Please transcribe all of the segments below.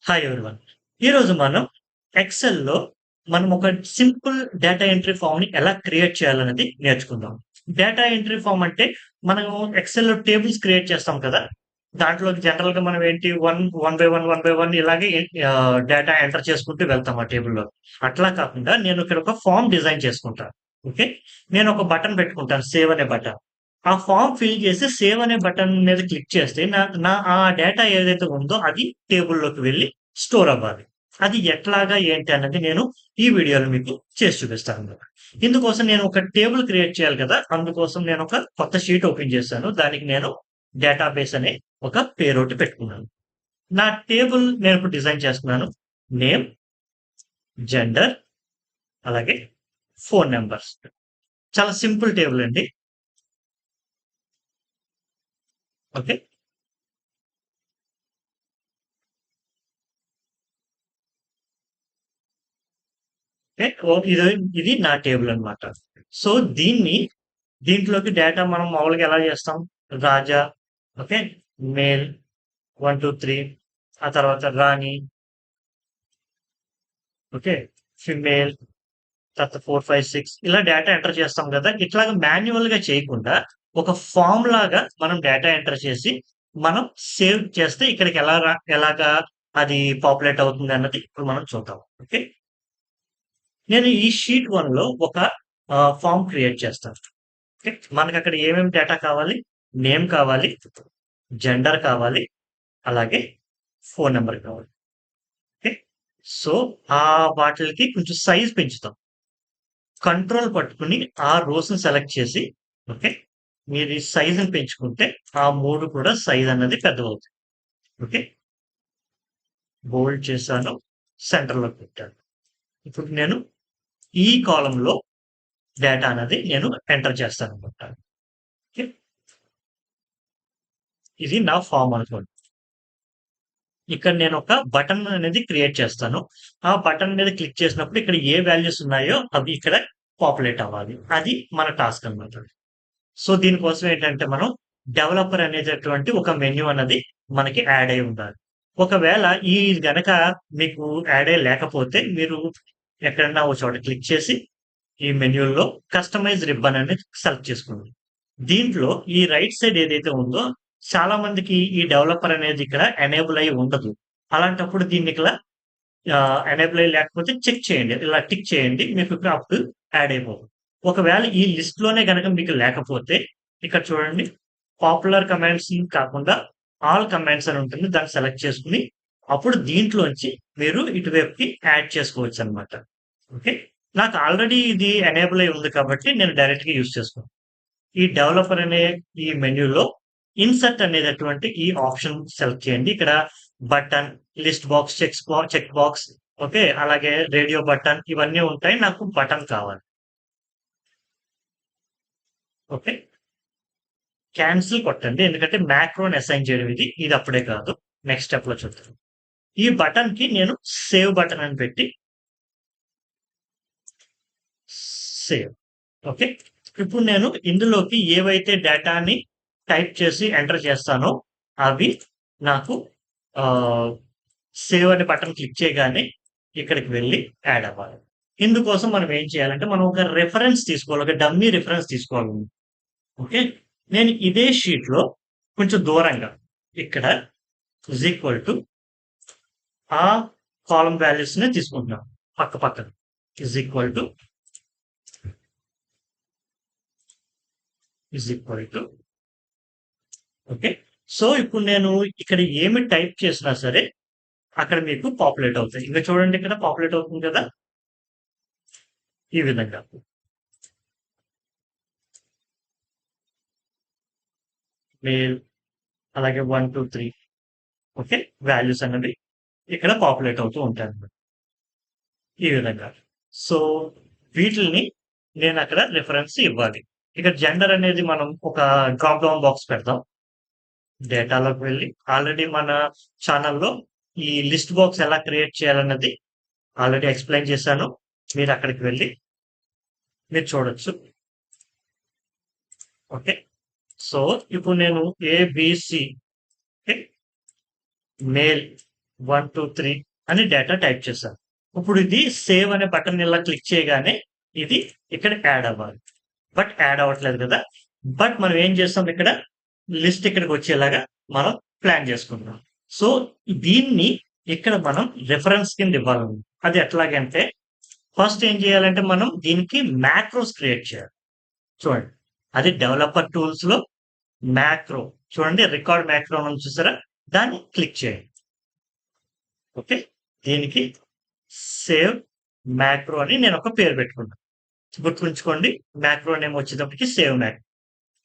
Hi everyone. ఈరోజు మనం ఎక్సెల్‌లో మనం ఒక సింపుల్ డేటా ఎంట్రీ ఫార్మ్‌ని ఎలా క్రియేట్ చేయాలనేది నేర్చుకుందాం. డేటా ఎంట్రీ ఫార్మ్ అంటే మనం ఎక్సెల్‌లో టేబుల్స్ క్రియేట్ చేస్తాం కదా! దాంట్లో జనరల్‌గా మనం ఏంటి వన్ బై వన్ ఇలాగే డేటా ఎంటర్ చేసుకుంటూ వెళ్తాం ఆ టేబుల్‌లో. అట్లా కాకుండా నేను ఇక్కడ ఒక ఫార్మ్ డిజైన్ చేసుకుంటా. ఓకే. నేను ఒక బటన్ పెట్టుకుంటాను సేవ్ అనే బటన్. ఆ ఫార్మ్ ఫిల్ చేసి సేవ్ అనే బటన్ మీద క్లిక్ చేస్తే నా నా ఆ డేటా ఏదైతే ఉందో అది టేబుల్‌లోకి వెళ్లి స్టోర్ అవ్వాలి. అది ఎట్లాగా ఏంటి అన్నది నేను ఈ వీడియోలో మీకు చేసి చూపిస్తానన్నమాట. ఇందుకోసం నేను ఒక టేబుల్ క్రియేట్ చేయాలి కదా! అందుకోసం నేను ఒక కొత్త షీట్ ఓపెన్ చేశాను. దానికి నేను డేటాబేస్ అనే ఒక పేరొకటి పెట్టుకున్నాను. నా టేబుల్ నేనిప్పుడు డిజైన్ చేస్తున్నాను. నేమ్, జెండర్ అలాగే ఫోను నంబర్స్. చాలా సింపుల్ టేబుల్ అండి. ఓకే. ఓకే. ఇది నా టేబుల్ అన్నమాట. సో, దీన్ని దీంట్లోకి డేటా మనం మామూలుగా ఎలా చేస్తాం? రాజా, ఓకే. మేల్ 1, 2, 3 ఆ తర్వాత రాణి, ఓకే. ఫీమేల్ తర్వాత 4, 5, 6 ఇలా డేటా ఎంటర్ చేస్తాం గదా! ఇట్లాగా మాన్యువల్‌గా చేయకుండా ఒక ఫార్మ్ లాగా మనం డేటా ఎంటర్ చేసి మనం సేవ్ చేస్తే ఇక్కడికి ఎలాగా అది పాపులేట్ అవుతుందన్నది ఇప్పుడు మనం చూద్దాం. ఓకే. నేను ఈ షీట్ 1లో ఒక ఫార్మ్ క్రియేట్ చేస్తాను. ఓకే. మనకక్కడ ఏమేమి డేటా కావాలి? నేమ్ కావాలి, జెండర్ కావాలి, అలాగే ఫోను నంబర్ కావాలి. ఓకే. సో, వాటిలకి కొంచెం సైజ్ పెంచుతాం. కంట్రోల్ పట్టుకొని ఆ రోస్‌ని సెలెక్ట్ చేసి ఓకే. మీరు ఈ సైజ్‌ని పెంచుకుంటే ఆ 3 కూడా సైజ్ అన్నది పెద్దవవుతాయి. ఓకే. బోల్డ్ చేశాను. సెంటర్‌లో పెట్టాను. ఇప్పుడు నేను ఈ కాలమ్‌లో డేటా అనేది నేను ఎంటర్ చేస్తాననమాట. ఓకే. ఇది నా ఫార్మ్ అనుకోండి. ఇక్కడ నేనొక బటన్ అనేది క్రియేట్ చేస్తాను. ఆ బటన్ మీద క్లిక్ చేసినప్పుడు ఇక్కడ ఏ వాల్యూస్ ఉన్నాయో అవి ఇక్కడ పాపులేట్ అవ్వాలి. అది మన టాస్క్ అన్నమాట. సో, దీనికోసం ఏంటంటే మనం డెవలపర్ అనేటటువంటి ఒక మెన్యూ అన్నది మనకి యాడ్ అయ్యి ఉండాలి. ఒకవేళ గనక మీకు యాడ్ అయ్యి లేకపోతే మీరు ఎక్కడన్నా ఒక చోట క్లిక్ చేసి ఈ మెన్యూలో కస్టమైజ్ రిబ్బన్ అనేది సెలెక్ట్ చేసుకోండి. దీంట్లో ఈ రైట్ సైడ్ ఏదైతే ఉందో చాలా మందికి ఈ డెవలపర్ అనేది ఇక్కడ ఎనేబుల్ అయ్యి ఉండదు. అలాంటప్పుడు దీన్ని ఇక్కడ ఎనేబుల్ అయ్యి లేకపోతే చెక్ చేయండి. ఇలా టిక్ చేయండి. మీకు ఇక్కడ అప్పుడు యాడ్ అయిపోతుంది. ఒకవేళ ఈ లిస్ట్‌లోనే గనక మీకు లేకపోతే ఇక్కడ చూడండి. పాపులర్ కమాండ్స్ కాకుండా ఆల్ కమాండ్స్ అని ఉంటుంది. దాన్ని సెలెక్ట్ చేసుకొని అప్పుడు దీంట్లోంచి మీరు ఇటువైపుకి యాడ్ చేసుకోవచ్చనమాట. ఓకే. నాకు ఆల్రెడీ ఇది ఎనేబుల్ అయ్యి ఉంది కాబట్టి నేను డైరెక్ట్‌గా యూజ్ చేసుకున్నాను. ఈ డెవలపర్ అనే ఈ మెన్యూలో ఇన్సర్ట్ అనేటటువంటి ఈ ఆప్షన్ సెలెక్ట్ చేయండి. ఇక్కడ button, list box, check box okay. అలాగే రేడియో బటన్ ఇవన్నీ ఉంటాయి. నాకు బటన్ కావాలి. ఓకే. కాన్సెల్ కొట్టండి. ఎందుకంటే మాక్రోని అసైన్ చేయడం ఇది. ఇది అప్పుడే కాదు. నెక్స్ట్ స్టెప్‌లో చూద్దాం. ఈ బటన్‌కి నేను సేవ్ బటన్ అని పెట్టి సేవ్. ఓకే. ఇప్పుడు నేను ఇందులోకి ఏవైతే డేటాని టైప్ చేసి ఎంటర్ చేస్తానో అవి నాకు ఆహ్, సేవ్ అనే బటన్ క్లిక్ చేయగానే ఇక్కడికి వెళ్లి యాడ్ అవ్వాలి. ఇందుకోసం మనం ఏం చేయాలంటే మనం ఒక రిఫరెన్స్ తీసుకోవాలి. ఒక డమ్మీ రిఫరెన్స్ తీసుకోవాలి. ఓకే. నేను ఇదే షీట్‌లో కొంచెం దూరంగా ఇక్కడ ఈజ్ ఈక్వల్ టు ఆ కాలమ్ వాల్యూస్‌నే తీసుకుంటున్నాను. పక్క పక్కన. Is equal to is equal to okay. So, ఇప్పుడు నేను ఇక్కడ ఏమి టైప్ చేసినా సరే, అక్కడ మీకు పాపులేట్ అవుతాయి. ఇంక చూడండి ఇక్కడ పాపులేట్ అవుతుంది కదా! ఈ విధంగా. మేల్ అలాగే 1, 2, 3 ఓకే. వాల్యూస్ అనేవి ఇక్కడ పాపులేట్ అవుతూ ఉంటాయన్నమాట. ఈ విధంగా. సో, వీటిల్ని నేనక్కడ రిఫరెన్స్ ఇవ్వాలి. ఇక జెండర్ అనేది మనం ఒక డ్రాప్ డౌన్ బాక్స్ పెడదాం. డేటాలోకి వెళ్లి ఆల్రెడీ మన ఛానెల్‌లో ఈ లిస్ట్ బాక్స్ ఎలా క్రియేట్ చేయాలన్నది ఆల్రెడీ ఎక్స్‌ప్లెయిన్ చేశాను. మీరక్కడికి వెళ్లి మీరు చూడొచ్చు. ఓకే. సో, ఇప్పుడు నేను ఏబీసీ ఓకే. మేల్ 1 2 3 అని డేటా టైప్ చేశాను. ఇప్పుడు ఇది సేవ్ అనే బటన్ ఇలా క్లిక్ చేయగానే ఇది ఇక్కడ యాడ్ అవ్వాలి. బట్ యాడ్ అవ్వట్లేదు కదా! బట్ మనం ఏం చేస్తాం ఇక్కడ లిస్ట్ ఇక్కడికి వచ్చేలాగా మనం ప్లాన్ చేసుకుందాం. సో దీన్ని ఇక్కడ మనం రిఫరెన్స్ కింద ఇవ్వాలి. అది ఎట్లాగంటే ఫస్ట్ ఏం చేయాలంటే మనం దీనికి మ్యాక్రోస్ క్రియేట్ చేయాలి. చూడండి. అది డెవలపర్ టూల్స్ లో మ్యాక్రో చూడండి రికార్డ్ మ్యాక్రో అని చూసారా? దాన్ని క్లిక్ చేయండి. ఓకే. దీనికి సేవ్ మ్యాక్రో అని నేను ఒక పేరు పెట్టుకున్నాను. గుర్తుంచుకోండి మ్యాక్రో నేమ్ వచ్చేటప్పటికి సేవ్ మ్యాక్రో.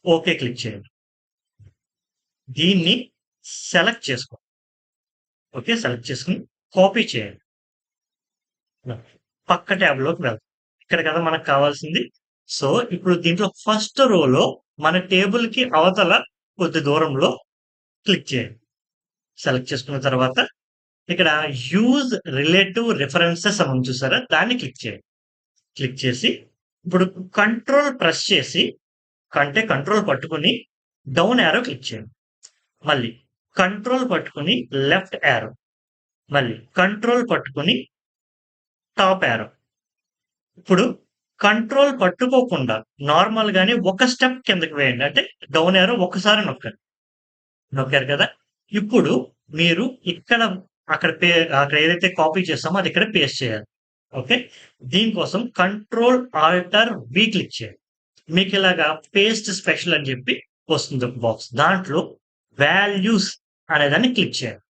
ఓకే క్లిక్ చేయండి. దీన్ని సెలెక్ట్ చేసుకోండి. ఓకే. సెలెక్ట్ చేసుకుని కాపీ చేయండి. పక్క ట్యాబ్ లోకి వెళ్దాం. ఇక్కడ కదా మనకు కావాల్సింది. సో ఇప్పుడు దీంట్లో ఫస్ట్ రోలో మన టేబుల్ కి అవతల కొద్ది దూరంలో క్లిక్ చేయండి. సెలెక్ట్ చేసుకున్న తర్వాత ఇక్కడ యూజ్ రిలేటివ్ రిఫరెన్సెస్ అని ఉంది చూసారా? దాన్ని క్లిక్ చేయండి. క్లిక్ చేసి ఇప్పుడు కంట్రోల్ ప్రెస్ చేసి కంట్రోల్ పట్టుకుని డౌన్ యారో క్లిక్ చేయండి. మళ్ళీ కంట్రోల్ పట్టుకుని లెఫ్ట్ యారో, మళ్ళీ కంట్రోల్ పట్టుకుని టాప్ యారో. ఇప్పుడు కంట్రోల్ పట్టుకోకుండా నార్మల్ గానే ఒక స్టెప్ కిందకి వేయండి. అంటే డౌన్ యారో ఒక్కసారి నొక్కండి. నొక్కారు కదా! ఇప్పుడు మీరు ఇక్కడ అక్కడ అక్కడ ఏదైతే కాపీ చేస్తామో అది ఇక్కడ పేస్ట్ చేయాలి. ఓకే. దీనికోసం కంట్రోల్ ఆల్టర్ వి క్లిక్ చేయండి. మీకు ఇలాగా పేస్ట్ స్పెషల్ అని చెప్పి వస్తుంది ఒక బాక్స్. దాంట్లో వాల్యూస్ అనేదాన్ని క్లిక్ చేయండి.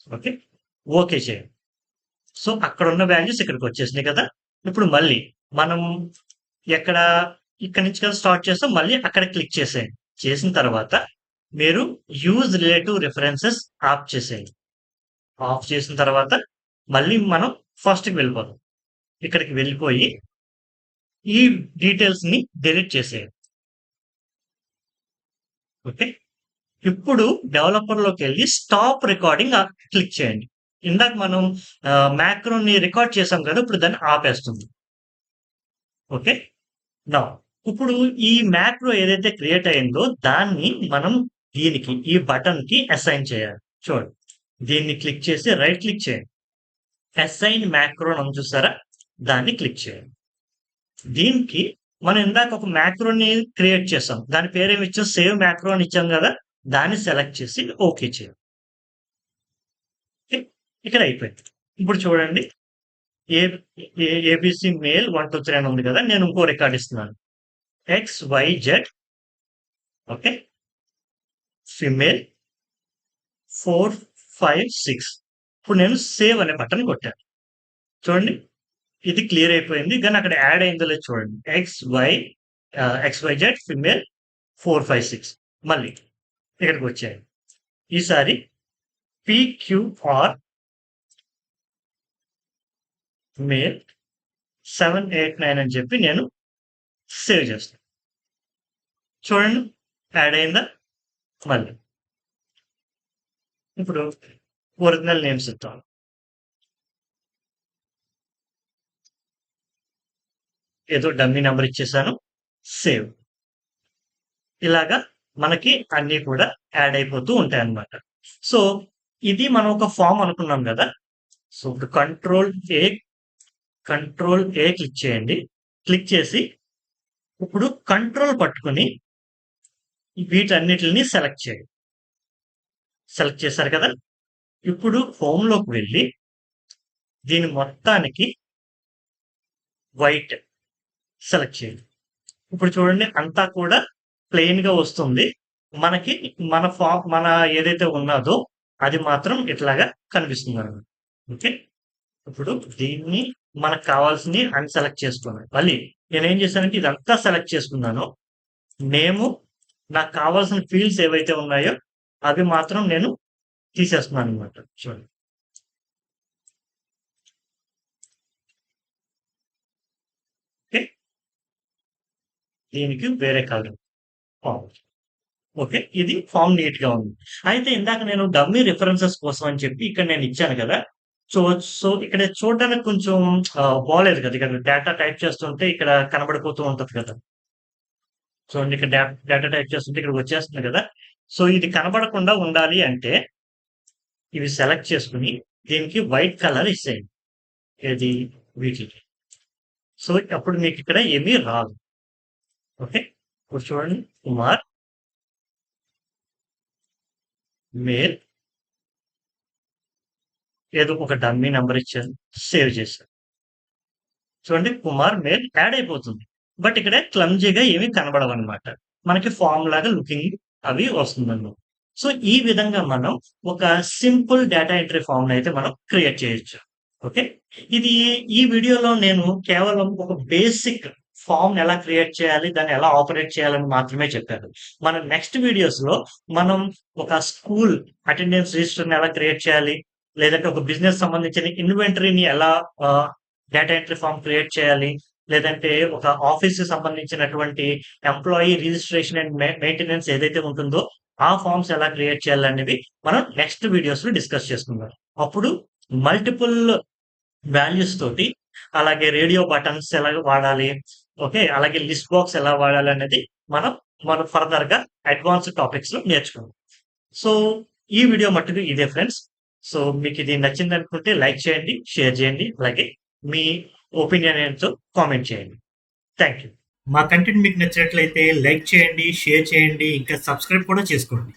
ఓకే. ఓకే చేయండి. సో అక్కడ ఉన్న వాల్యూస్ ఇక్కడికి వచ్చేసినాయి కదా! ఇప్పుడు మళ్ళీ మనం ఎక్కడ ఇక్కడ నుంచి కదా స్టార్ట్ చేస్తాం మళ్ళీ అక్కడ క్లిక్ చేసేయండి. చేసిన తర్వాత మీరు యూజ్ రిలేటివ్ రిఫరెన్సెస్ ఆఫ్ చేసేయండి. ఆఫ్ చేసిన తర్వాత మళ్ళీ మనం ఫస్ట్‌కి వెళ్ళిపోదాం. ఇక్కడికి వెళ్ళిపోయి ఈ డీటెయిల్స్ ని డిలీట్ చేసేయండి. ఓకే. ఇప్పుడు డెవలపర్ లోకి వెళ్ళి స్టాప్ రికార్డింగ్ క్లిక్ చేయండి. ఇందాక మనం మ్యాక్రోని రికార్డ్ చేసాం కదా! ఇప్పుడు దాన్ని ఆపేస్తుంది. ఓకే. నౌ ఇప్పుడు ఈ మ్యాక్రో ఏదైతే క్రియేట్ అయిందో దాన్ని మనం దీనికి ఈ బటన్ కి అసైన్ చేయాలి. చూడండి. దీన్ని క్లిక్ చేసి రైట్ క్లిక్ చేయండి. అసైన్ మ్యాక్రో అని చూసారా? దాన్ని క్లిక్ చేయండి. దీనికి మనం ఇందాక ఒక మ్యాక్రోని క్రియేట్ చేసాం. దాని పేరేమి ఇచ్చాం? సేవ్ మ్యాక్రో అని ఇచ్చాం కదా! దాన్ని సెలెక్ట్ చేసి ఓకే చేయండి. ఓకే. ఇక్కడ అయిపోయింది. ఇప్పుడు చూడండి ఏ ఏబిసి మెయిల్ 1 2 3 అని ఉంది కదా! నేను ఇంకో రికార్డ్ ఇస్తున్నాను. XYZ okay. ఫీమేల్ 4 5 6 ఇప్పుడు నేను సేవ్ అనే బటన్ కొట్టాను. చూడండి. ఇది క్లియర్ అయిపోయింది. కానీ అక్కడ యాడ్ అయిందో లేదో చూడండి. XYZ ఫీమేల్ 4 5 6 మళ్ళీ ఇక్కడికి వచ్చాయి. ఈసారి PQR మేల్ 7 8 9 అని చెప్పి నేను సేవ్ చేస్తాను. చూడండి యాడ్ అయిందా? మళ్ళీ ఇప్పుడు ఒరిజినల్ నేమ్స్ ఇద్దాం. ఏదో డమ్మీ నెంబర్ ఇచ్చేసాను. సేవ్. ఇలాగా మనకి అన్నీ కూడా యాడ్ అయిపోతూ ఉంటాయన్నమాట. సో ఇది మనం ఒక ఫామ్ అనుకున్నాం కదా! సో ఇప్పుడు కంట్రోల్ ఏ క్లిక్ చేయండి. క్లిక్ చేసి ఇప్పుడు కంట్రోల్ పట్టుకొని వీటన్నిటిని సెలెక్ట్ చేయండి. సెలెక్ట్ చేశారు కదా! ఇప్పుడు హోమ్‌లోకి వెళ్ళి దీని మొత్తానికి వైట్ సెలెక్ట్ చేయండి. ఇప్పుడు చూడండి అంతా కూడా ప్లెయిన్‌గా వస్తుంది. మనకి మన ఏదైతే ఉన్నాదో అది మాత్రం ఇట్లాగా కనిపిస్తుందన్నమాట. ఓకే. ఇప్పుడు దీన్ని మనకు కావాల్సినవి అన్‌సెలెక్ట్ చేసుకోవాలి. మళ్ళీ నేనేం చేశానంటే ఇదంతా సెలెక్ట్ చేసుకున్నాను. నేము నాకు కావాల్సిన ఫీల్డ్స్ ఏవైతే ఉన్నాయో అవి మాత్రం నేను తీసేస్తున్నానన్నమాట. చూడండి. ఓకే. దీనికి వేరే కలర్ ఫార్మ్. ఓకే. ఇది ఫార్మ్ నీట్‌గా ఉంది. అయితే ఇందాక నేను డమ్మీ రిఫరెన్సెస్ కోసం అని చెప్పి ఇక్కడ నేను ఇచ్చాను కదా! సో, సో ఇక్కడ చూడడానికి కొంచెం బాలేదు కదా! ఇక్కడ డేటా టైప్ చేస్తుంటే ఇక్కడ కనబడిపోతూ ఉంటది కదా! చూడండి ఇక్కడ డేటా టైప్ చేస్తుంటే ఇక్కడికి వచ్చేస్తుంది కదా! సో, ఇది కనబడకుండా ఉండాలి అంటే ఇవి సెలెక్ట్ చేసుకుని దీనికి వైట్ కలర్ ఇచ్చేయండి. ఏది వీటికి. సో అప్పుడు మీకు ఇక్కడ ఏమీ రాదు. ఓకే, ఇప్పుడు చూడండి, కుమార్ మేల్, ఏదో ఒక డమ్మీ నెంబర్ ఇచ్చారు, సేవ్ చేశారు. చూడండి, కుమార్ మేల్ యాడ్ అయిపోతుంది. బట్ ఇక్కడ క్లమ్జీగా ఏమీ కనబడవన్నమాట. మనకి ఫామ్ లాగా లుకింగ్ అవి వస్తుందన్నమాట. సో ఈ విధంగా మనం ఒక సింపుల్ డేటా ఎంట్రీ ఫామ్ అయితే మనం క్రియేట్ చేయొచ్చు. ఓకే, ఇది ఈ వీడియోలో నేను కేవలం ఒక బేసిక్ ఫామ్ ఎలా క్రియేట్ చేయాలి, దాన్ని ఎలా ఆపరేట్ చేయాలని మాత్రమే చెప్పాను. మన నెక్స్ట్ వీడియోస్ లో మనం ఒక స్కూల్ అటెండెన్స్ రిజిస్టర్ ఎలా క్రియేట్ చేయాలి, లేదంటే ఒక బిజినెస్ సంబంధించిన ఇన్వెంటరీని ఎలా డేటా ఎంట్రీ ఫామ్ క్రియేట్ చేయాలి, లేదంటే ఒక ఆఫీస్ సంబంధించినటువంటి ఎంప్లాయీ రిజిస్ట్రేషన్ అండ్ మెయింటెనెన్స్ ఏదైతే ఉంటుందో ఆ ఫామ్స్ ఎలా క్రియేట్ చేయాలనేవి మనం నెక్స్ట్ వీడియోస్ లో డిస్కస్ చేసుకుందాం. అప్పుడు మల్టిపుల్ వాల్యూస్ తోటి, అలాగే రేడియో బటన్స్ ఎలా వాడాలి, ఓకే, అలాగే లిస్ట్ బాక్స్ ఎలా వాడాలి అనేది మనం ఫర్దర్ గా అడ్వాన్స్ టాపిక్స్ లో నేర్చుకుందాం. సో ఈ వీడియో మట్టుకు ఇదే ఫ్రెండ్స్. సో మీకు ఇది నచ్చింది అనుకుంటే లైక్ చేయండి, షేర్ చేయండి, అలాగే మీ ఒపీనియన్ ఏంటో కామెంట్ చేయండి. Thank you. మా కంటెంట్ మీకు నచ్చినట్లయితే లైక్ చేయండి, షేర్ చేయండి, ఇంకా సబ్స్క్రైబ్ కూడా చేసుకోండి.